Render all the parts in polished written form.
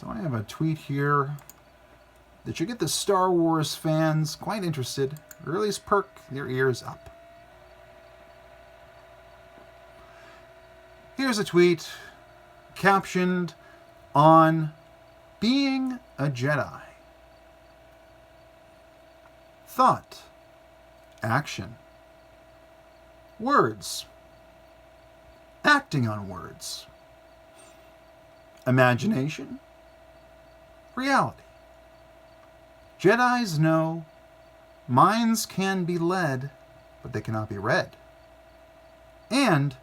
So I have a tweet here that should get the Star Wars fans quite interested, or at least perk their ears up. Here's a tweet captioned on Being a Jedi. Thought, action, words, acting on words, imagination, reality. Jedis know minds can be led, but they cannot be read. And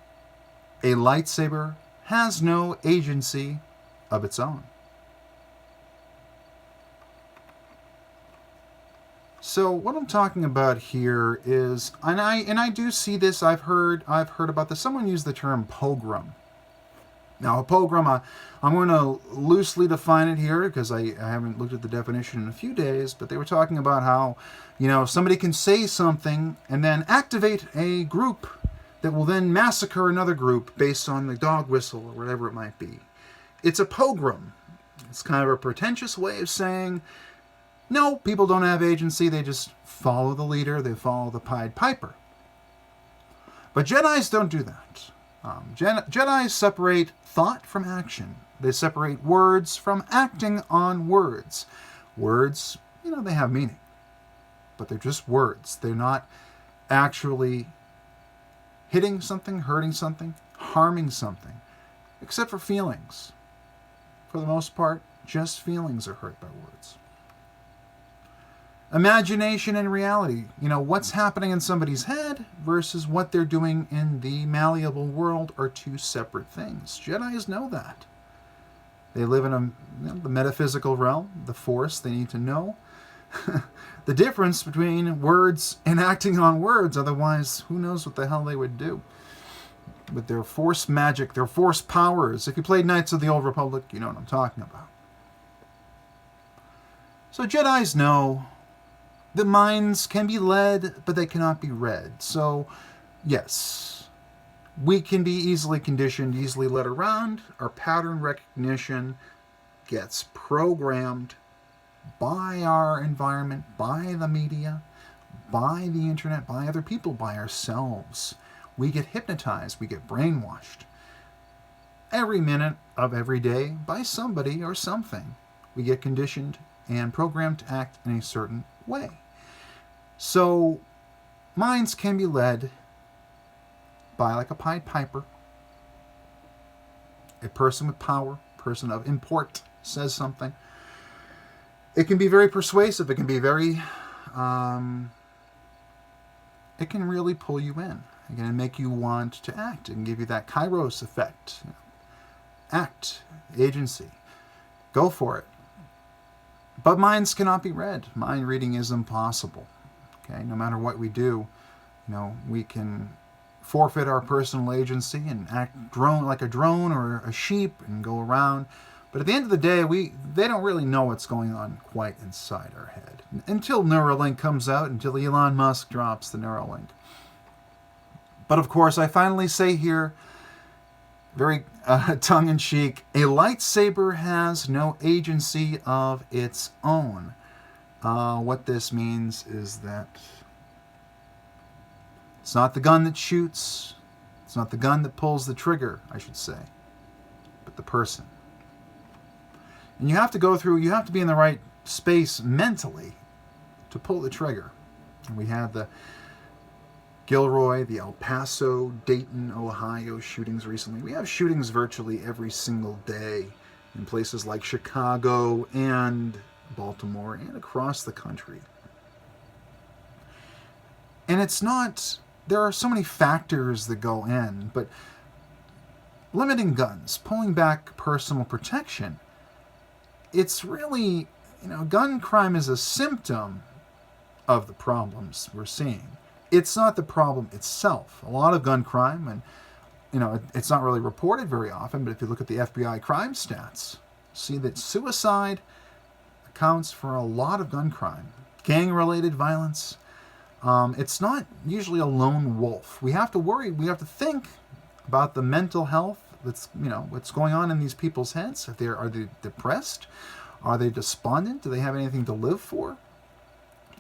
a lightsaber has no agency of its own. So what I'm talking about here is, and I do see this. I've heard about this. Someone used the term pogrom. Now, a pogrom, I'm going to loosely define it here because I haven't looked at the definition in a few days, but they were talking about how, somebody can say something and then activate a group that will then massacre another group based on the dog whistle or whatever it might be. It's a pogrom. It's kind of a pretentious way of saying, no, people don't have agency. They just follow the leader. They follow the Pied Piper. But Jedis don't do that. Jedi separate thought from action. They separate words from acting on words. Words, they have meaning, but they're just words. They're not actually hitting something, hurting something, harming something, except for feelings. For the most part, just feelings are hurt by words. Imagination and reality. What's happening in somebody's head versus what they're doing in the malleable world are two separate things. Jedis know that. They live in the metaphysical realm, the Force. They need to know the difference between words and acting on words. Otherwise, who knows what the hell they would do with their Force magic, their Force powers. If you played Knights of the Old Republic, you know what I'm talking about. So Jedis know the minds can be led, but they cannot be read. So, yes, we can be easily conditioned, easily led around. Our pattern recognition gets programmed by our environment, by the media, by the internet, by other people, by ourselves. We get hypnotized, we get brainwashed. Every minute of every day by somebody or something. We get conditioned and programmed to act in a certain way. So, minds can be led by like a Pied Piper. A person with power, person of import says something. It can be very persuasive. It can be very, it can really pull you in. It can make you want to act. It can give you that Kairos effect. Act, agency. Go for it. But minds cannot be read. Mind reading is impossible. Okay, no matter what we do, we can forfeit our personal agency and act like a drone or a sheep and go around. But at the end of the day, they don't really know what's going on quite inside our head. Until Neuralink comes out, until Elon Musk drops the Neuralink. But of course, I finally say here, very tongue-in-cheek, a lightsaber has no agency of its own. What this means is that it's not the gun that shoots, it's not the gun that pulls the trigger, I should say, but the person. And you have to be in the right space mentally to pull the trigger. And we had the Gilroy, the El Paso, Dayton, Ohio shootings recently. We have shootings virtually every single day in places like Chicago and Baltimore and across the country. And there are so many factors that go in, but limiting guns, pulling back personal protection, it's really, gun crime is a symptom of the problems we're seeing. It's not the problem itself. A lot of gun crime, and it's not really reported very often, but if you look at the FBI crime stats, see that suicide accounts for a lot of gun crime. Gang-related violence. It's not usually a lone wolf. We have to think about the mental health what's going on in these people's heads. Are they depressed? Are they despondent? Do they have anything to live for?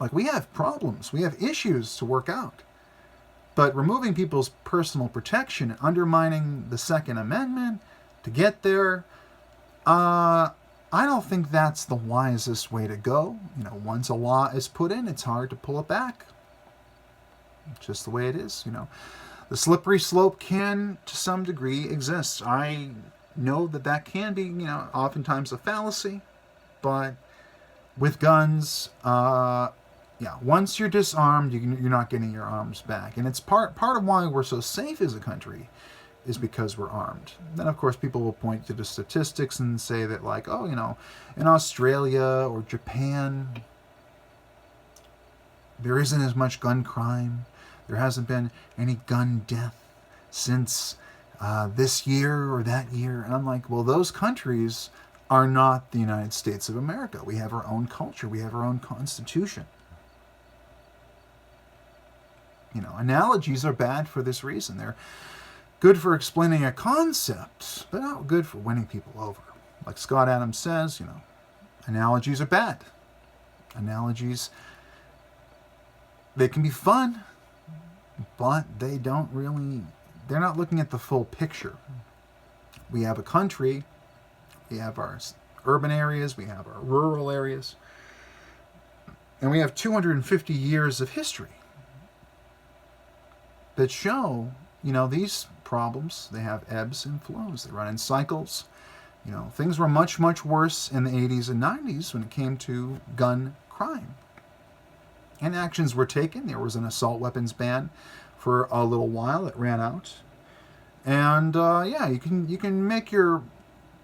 Like, we have problems. We have issues to work out. But removing people's personal protection and undermining the Second Amendment to get there, I don't think that's the wisest way to go. Once a law is put in, it's hard to pull it back. It's just the way it is. The slippery slope can, to some degree, exist. I know that can be, oftentimes a fallacy. But with guns, once you're disarmed, you're not getting your arms back. And it's part of why we're so safe as a country is because we're armed. Then, of course, people will point to the statistics and say that, like, in Australia or Japan, there isn't as much gun crime. There hasn't been any gun death since this year or that year. And I'm like, well, those countries are not the United States of America. We have our own culture. We have our own constitution. Analogies are bad for this reason. They're good for explaining a concept, but not good for winning people over. Like Scott Adams says, analogies are bad. Analogies, they can be fun, but they're not looking at the full picture. We have a country, we have our urban areas, we have our rural areas, and we have 250 years of history that show, these problems, they have ebbs and flows. They run in cycles. Things were much, much worse in the 80s and 90s when it came to gun crime. And actions were taken. There was an assault weapons ban for a little while. It ran out. And, you can make your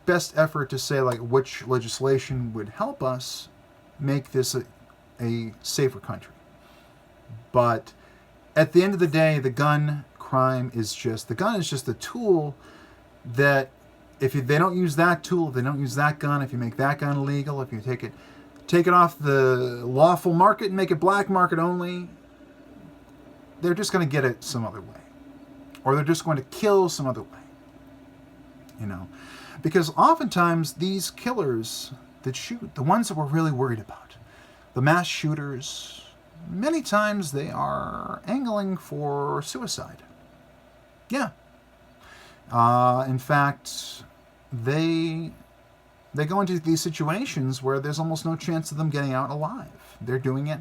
best effort to say, like, which legislation would help us make this a safer country. But at the end of the day, the gun crime is just a tool that if they don't use that tool, if they don't use that gun, if you make that gun illegal, if you take it off the lawful market and make it black market only, they're just going to get it some other way. Or they're just going to kill some other way. Because oftentimes these killers that shoot, the ones that we're really worried about, the mass shooters, many times they are angling for suicide. Yeah. In fact, they go into these situations where there's almost no chance of them getting out alive. They're doing it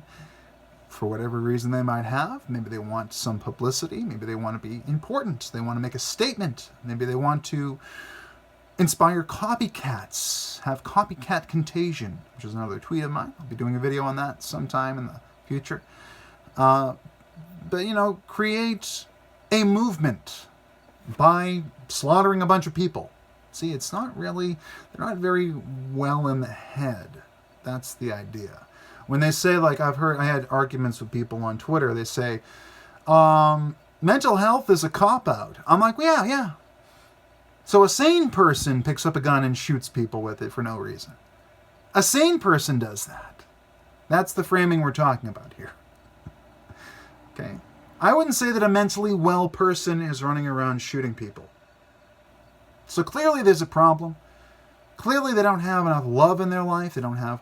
for whatever reason they might have. Maybe they want some publicity. Maybe they want to be important. They want to make a statement. Maybe they want to inspire copycats, have copycat contagion, which is another tweet of mine. I'll be doing a video on that sometime in the future. But, create a movement by slaughtering a bunch of people. See, they're not very well in the head. That's the idea. When they say, like, I had arguments with people on Twitter, they say, mental health is a cop-out. I'm like, well, yeah. So a sane person picks up a gun and shoots people with it for no reason. A sane person does that. That's the framing we're talking about here. Okay? I wouldn't say that a mentally well person is running around shooting people. So clearly there's a problem. Clearly they don't have enough love in their life. They don't have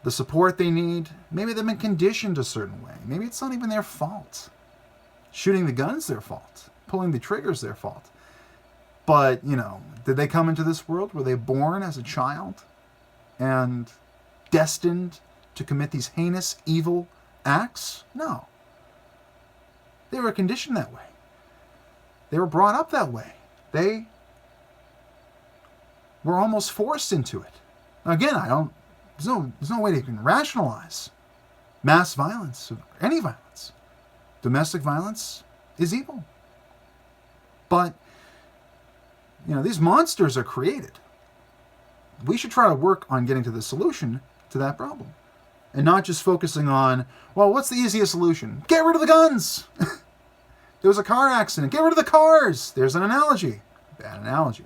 the support they need. Maybe they've been conditioned a certain way. Maybe it's not even their fault. Shooting the gun's their fault. Pulling the trigger's their fault. But, did they come into this world? Were they born as a child and destined to commit these heinous, evil acts? No. They were conditioned that way. They were brought up that way. They were almost forced into it. Now, again, there's no way you can rationalize mass violence, or any violence. Domestic violence is evil. But, these monsters are created. We should try to work on getting to the solution to that problem. And not just focusing on, well, what's the easiest solution? Get rid of the guns! There was a car accident. Get rid of the cars! There's an analogy. Bad analogy.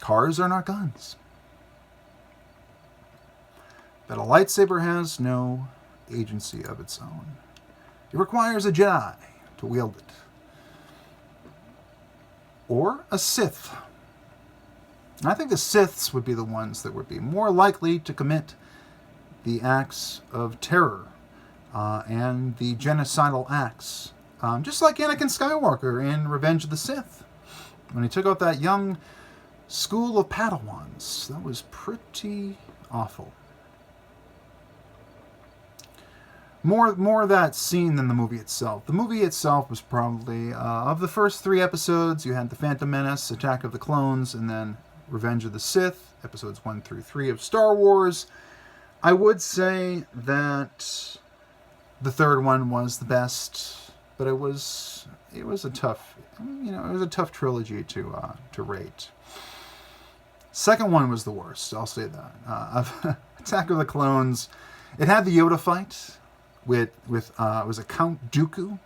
Cars are not guns. But a lightsaber has no agency of its own. It requires a Jedi to wield it. Or a Sith, I think the Siths would be the ones that would be more likely to commit the acts of terror and the genocidal acts. Just like Anakin Skywalker in Revenge of the Sith. When he took out that young school of Padawans. That was pretty awful. More of that scene than the movie itself. The movie itself was probably, of the first 3 episodes, you had The Phantom Menace, Attack of the Clones, and then Revenge of the Sith, episodes 1 through 3 of Star Wars. I would say that the third one was the best, but it was a tough, it was a tough trilogy to rate. Second one was the worst, I'll say that. Attack of the Clones, it had the Yoda fight with it was a Count Dooku,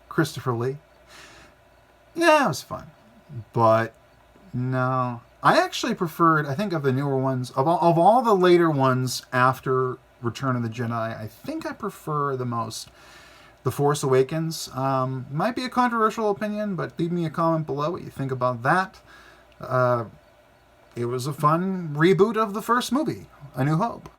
Christopher Lee. Yeah, it was fun, but no, I actually preferred. I think of the newer ones, of all the later ones after Return of the Jedi, I think I prefer the most The Force Awakens. Might be a controversial opinion, but leave me a comment below what you think about that. It was a fun reboot of the first movie, A New Hope.